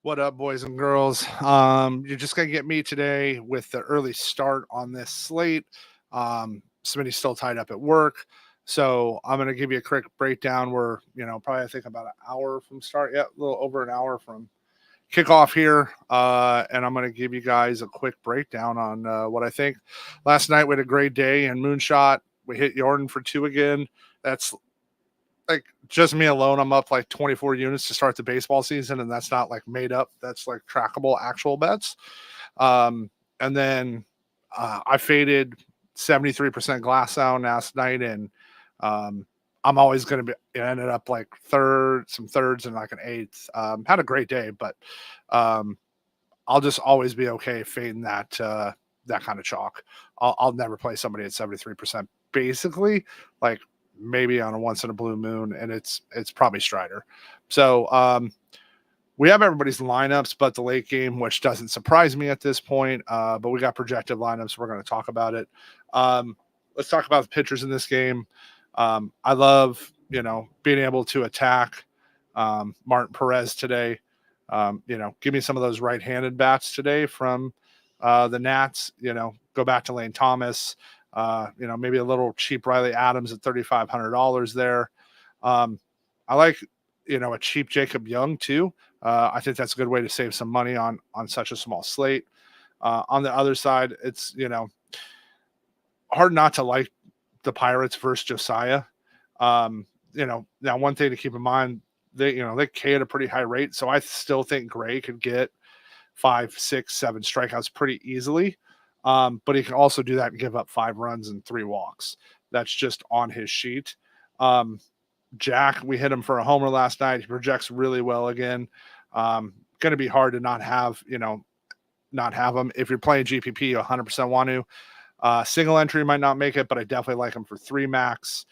What up, boys and girls? You're just gonna get me today with the early start on this slate. Somebody's still tied up at work, so I'm gonna give you a quick breakdown. We're probably I think about an hour from start. Yeah, a little over an hour from kickoff here, and I'm gonna give you guys a quick breakdown on what I think. Last night we had a great day in Moonshot. We hit Jordan for two again. That's like just me alone, I'm up like 24 units to start the baseball season, and that's not like made up. That's like trackable actual bets. And then I faded 73% glass sound last night, and um, I'm always going to be ended up like some thirds, and like an eighth. Had a great day, but um, I'll just always be okay fading that kind of chalk. I'll never play somebody at 73%. Basically, like maybe on a once in a blue moon, and it's probably Strider. So we have everybody's lineups, but the late game, which doesn't surprise me at this point. But we got projected lineups. We're going to talk about it. Let's talk about the pitchers in this game. I love being able to attack Martin Perez today. Give me some of those right-handed bats today from the Nats. Go back to Lane Thomas. Maybe a little cheap Riley Adams at $3,500 there. I like, a cheap Jacob Young too. I think that's a good way to save some money on such a small slate. On the other side, it's, hard not to like the Pirates versus Josiah. Now one thing to keep in mind, they K at a pretty high rate. So I still think Gray could get 5, 6, 7 strikeouts pretty easily. But he can also do that and give up 5 runs and 3 walks. That's just on his sheet. Jack, we hit him for a homer last night. He projects really well again. Going to be hard to not have him. If you're playing GPP, you 100% want to. Single entry might not make it, but I definitely like him for 3 max.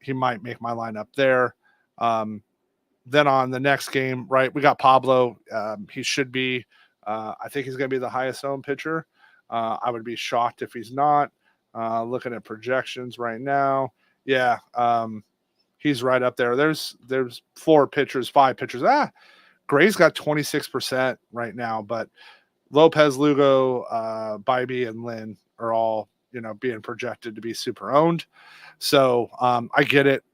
He might make my lineup there. Then on the next game, right, we got Pablo. He should be, I think he's going to be the highest owned pitcher. I would be shocked if he's not. Looking at projections right now. Yeah, he's right up there. There's 5 pitchers. Gray's got 26% right now, but Lopez, Lugo, Bybee, and Lynn are all, being projected to be super owned. So I get it.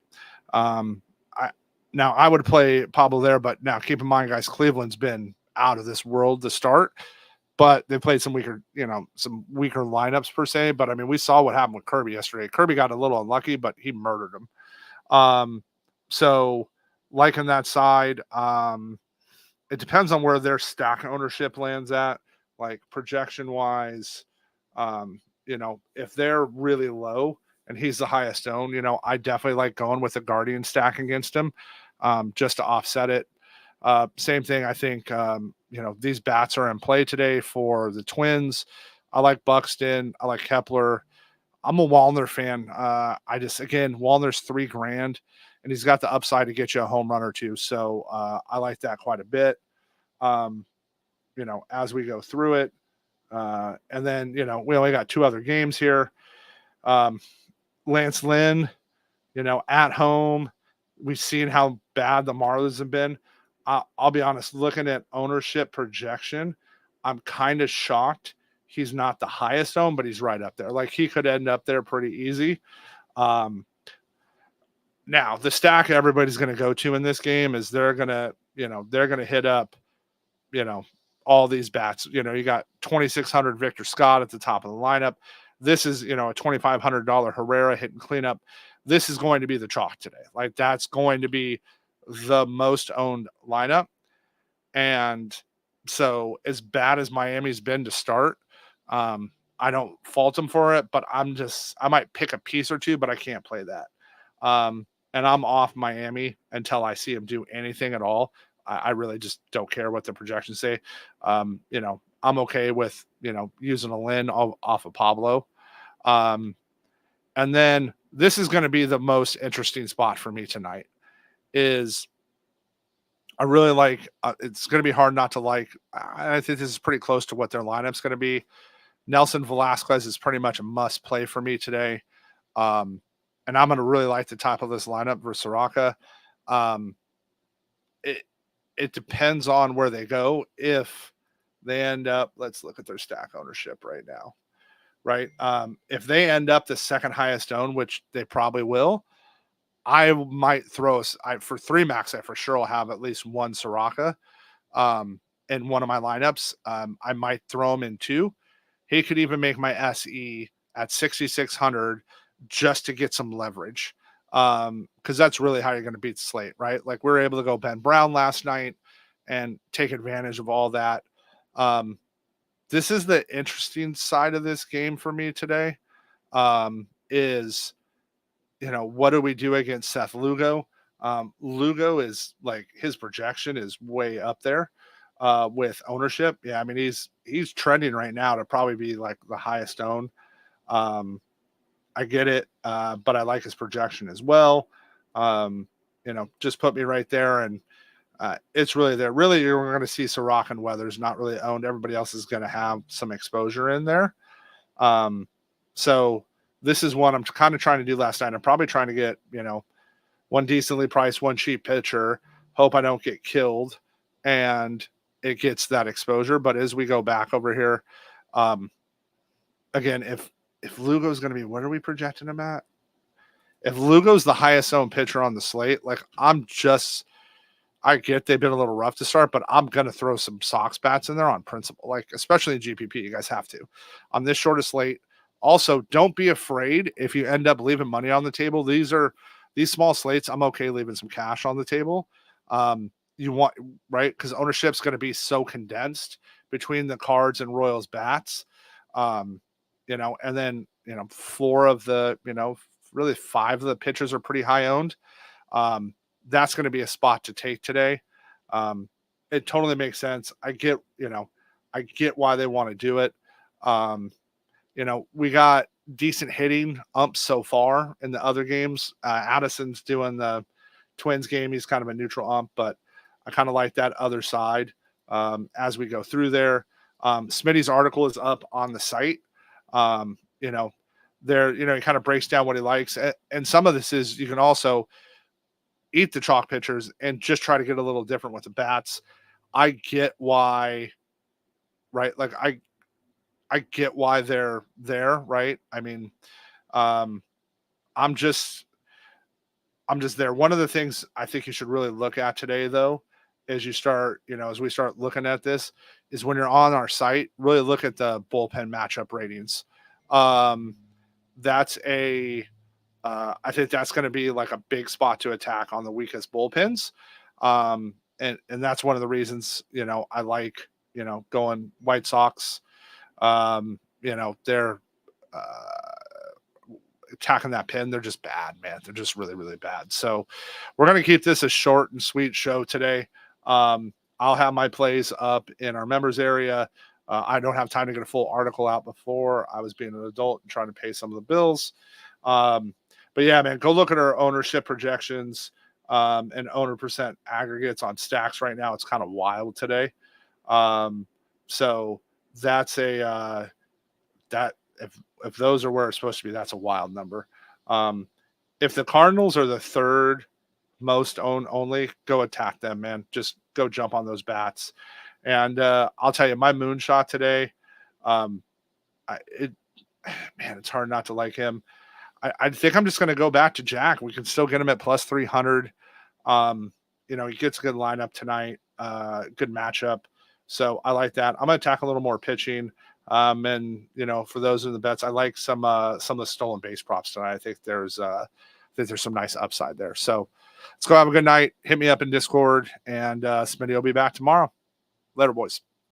Now I would play Pablo there, but now keep in mind, guys, Cleveland's been out of this world to start. But they played some weaker lineups per se. But I mean, we saw what happened with Kirby yesterday. Kirby got a little unlucky, but he murdered him. So liking that side, it depends on where their stack ownership lands at, like projection wise. If they're really low and he's the highest owned, I definitely like going with the Guardian stack against him, just to offset it. Same thing. I think, these bats are in play today for the Twins. I like Buxton. I like Kepler. I'm a Wallner fan. Wallner's $3,000 and he's got the upside to get you a home run or two. So, I like that quite a bit. As we go through it, and then, we only got 2 other games here. Lance Lynn, at home, we've seen how bad the Marlins have been. I'll be honest, looking at ownership projection, I'm kind of shocked he's not the highest owned, but he's right up there. Like he could end up there pretty easy. Now the stack everybody's going to go to in this game is they're going to hit up, all these bats. You got 2,600 Victor Scott at the top of the lineup. This is, a $2,500 Herrera hitting cleanup. This is going to be the chalk today. Like that's going to be the most owned lineup. And so as bad as Miami's been to start, I don't fault them for it, but I might pick a piece or two, but I can't play that. And I'm off Miami until I see him do anything at all. I really just don't care what the projections say. I'm okay with, using a Lynn off of Pablo. And then this is going to be the most interesting spot for me tonight is I really like, it's going to be hard not to like. I think this is pretty close to what their lineup's going to be. Nelson Velasquez is pretty much a must play for me today. And I'm going to really like the top of this lineup versus Soraka. it depends on where they go. If they end up, let's look at their stack ownership right now, right? If they end up the second highest owned, which they probably will, I might throw for 3 max. I for sure will have at least one Soraka in one of my lineups. I might throw him in 2. He could even make my SE at 6,600 just to get some leverage. Because that's really how you're going to beat Slate, right? Like we were able to go Ben Brown last night and take advantage of all that. This is the interesting side of this game for me today. Is what do we do against Seth Lugo? Lugo is like his projection is way up there with ownership. Yeah, I mean he's trending right now to probably be like the highest owned. I get it, but I like his projection as well. Just put me right there, and it's really there. Really, you're going to see Soraka and Weathers not really owned. Everybody else is going to have some exposure in there. So this is one I'm kind of trying to do last night. I'm probably trying to get, one decently priced, one cheap pitcher. Hope I don't get killed, and it gets that exposure. But as we go back over here, again, if Lugo's going to be, what are we projecting him at? If Lugo's the highest owned pitcher on the slate, like I get they've been a little rough to start, but I'm going to throw some Sox bats in there on principle, like especially in GPP. You guys have to on this shortest slate. Also, don't be afraid if you end up leaving money on the table. These small slates. I'm okay leaving some cash on the table. You want, right? Because ownership's going to be so condensed between the Cards and Royals bats. And then, 4 of the, really 5 of the pitchers are pretty high owned. That's going to be a spot to take today. It totally makes sense. I get why they want to do it. We got decent hitting umps so far in the other games. Addison's doing the Twins game. He's kind of a neutral ump, but I kind of like that other side as we go through there. Smitty's article is up on the site. There, he kind of breaks down what he likes. And some of this is you can also eat the chalk pitchers and just try to get a little different with the bats. I get why, right? Like I get why they're there, right? I mean, I'm just there. One of the things I think you should really look at today, though, as you start, as we start looking at this, is when you're on our site, really look at the bullpen matchup ratings. I think that's going to be like a big spot to attack on the weakest bullpens. And that's one of the reasons, I like, going White Sox. They're attacking that pin. They're just bad, man. They're just really, really bad. So we're going to keep this a short and sweet show today. I'll have my plays up in our members area. I don't have time to get a full article out before I was being an adult and trying to pay some of the bills. But yeah, man, go look at our ownership projections and owner percent aggregates on stacks right now. It's kind of wild today. So that's that if those are where it's supposed to be, that's a wild number. If the Cardinals are the third most owned only, go attack them, man. Just go jump on those bats. And I'll tell you, my moonshot today, it's hard not to like him. I think I'm just going to go back to Jack. We can still get him at plus 300. He gets a good lineup tonight, good matchup. So I like that. I'm going to attack a little more pitching. And for those in the bets, I like some of the stolen base props tonight. I think there's some nice upside there. So let's go have a good night. Hit me up in Discord, and Smitty will be back tomorrow. Later, boys.